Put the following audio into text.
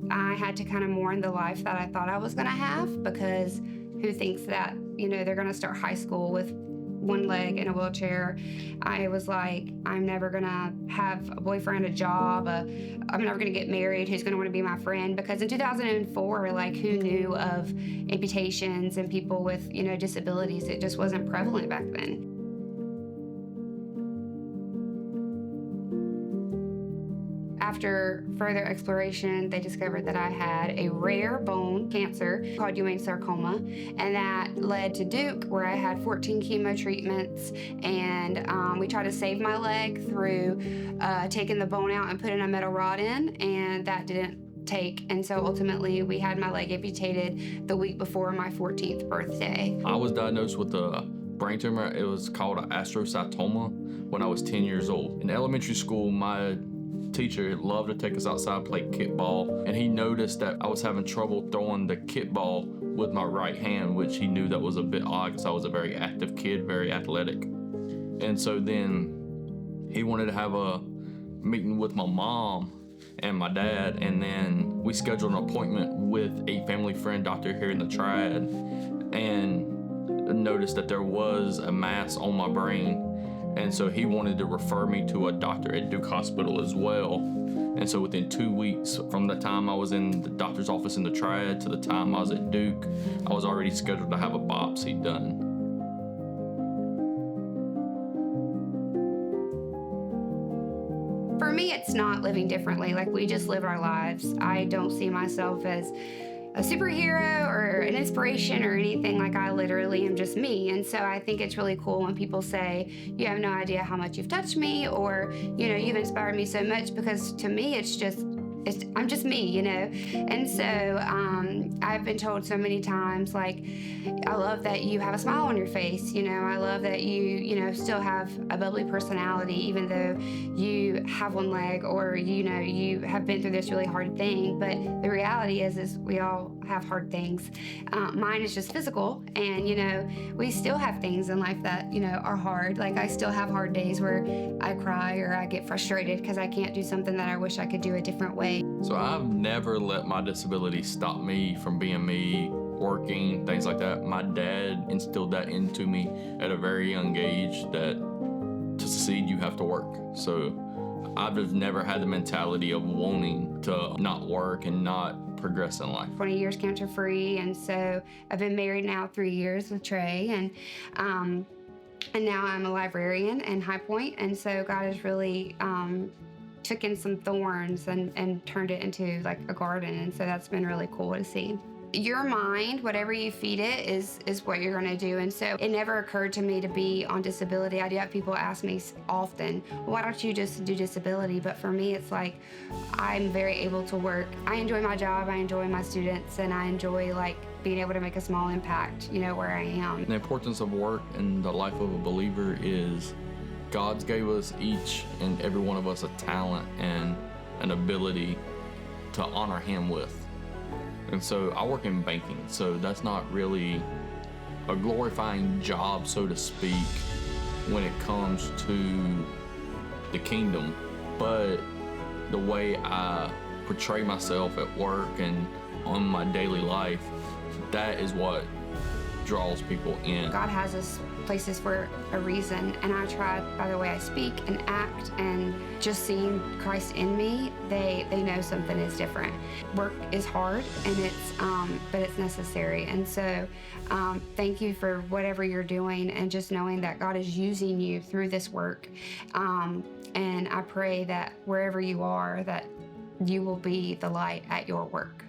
I had to kind of mourn the life that I thought I was going to have, because who thinks that, they're going to start high school with one leg in a wheelchair? I was like, I'm never going to have a boyfriend, a job, I'm never going to get married. Who's going to want to be my friend? Because in 2004, like, who knew of amputations and people with, disabilities? It just wasn't prevalent back then. After further exploration, they discovered that I had a rare bone cancer called Ewing sarcoma, and that led to Duke, where I had 14 chemo treatments, and we tried to save my leg through taking the bone out and putting a metal rod in, and that didn't take, and so ultimately we had my leg amputated the week before my 14th birthday. I was diagnosed with a brain tumor. It was called an astrocytoma when I was 10 years old. In elementary school, my teacher loved to take us outside, play kickball, and he noticed that I was having trouble throwing the kickball with my right hand, which he knew that was a bit odd because I was a very active kid, very athletic. And so then he wanted to have a meeting with my mom and my dad, and then we scheduled an appointment with a family friend doctor here in the Triad, and noticed that there was a mass on my brain. And so he wanted to refer me to a doctor at Duke Hospital as well. And so within 2 weeks from the time I was in the doctor's office in the Triad to the time I was at Duke, I was already scheduled to have a biopsy done. For me, it's not living differently. Like, we just live our lives. I don't see myself as a superhero or an inspiration or anything. Like, I literally am just me. And so I think it's really cool when people say, you have no idea how much you've touched me, or, you've inspired me so much, because to me, I'm just me, And so I've been told so many times, like, I love that you have a smile on your face, I love that you still have a bubbly personality, even though you have one leg, or, you have been through this really hard thing. But the reality is we all have hard things. Mine is just physical, and, we still have things in life that, are hard. Like, I still have hard days where I cry or I get frustrated because I can't do something that I wish I could do a different way. So I've never let my disability stop me from being me, working, things like that. My dad instilled that into me at a very young age, that to succeed, you have to work. So I've just never had the mentality of wanting to not work and not progress in life. 20 years cancer-free, and so I've been married now 3 years with Trey, and now I'm a librarian in High Point, and so God has really took in some thorns and turned it into like a garden, and so that's been really cool to see. Your mind, whatever you feed it, is what you're going to do. And so it never occurred to me to be on disability. I do have people ask me often, why don't you just do disability? But for me, it's like, I'm very able to work. I enjoy my job, I enjoy my students, and I enjoy being able to make a small impact, where I am. The importance of work in the life of a believer is God's gave us, each and every one of us, a talent and an ability to honor Him with. And so I work in banking, so that's not really a glorifying job, so to speak, when it comes to the kingdom. But the way I portray myself at work and on my daily life, that is what draws people in. God has us places for a reason, and I try, by the way I speak and act, and just seeing Christ in me, they know something is different. Work is hard, and but it's necessary. And so thank you for whatever you're doing, and just knowing that God is using you through this work. And I pray that wherever you are, that you will be the light at your work.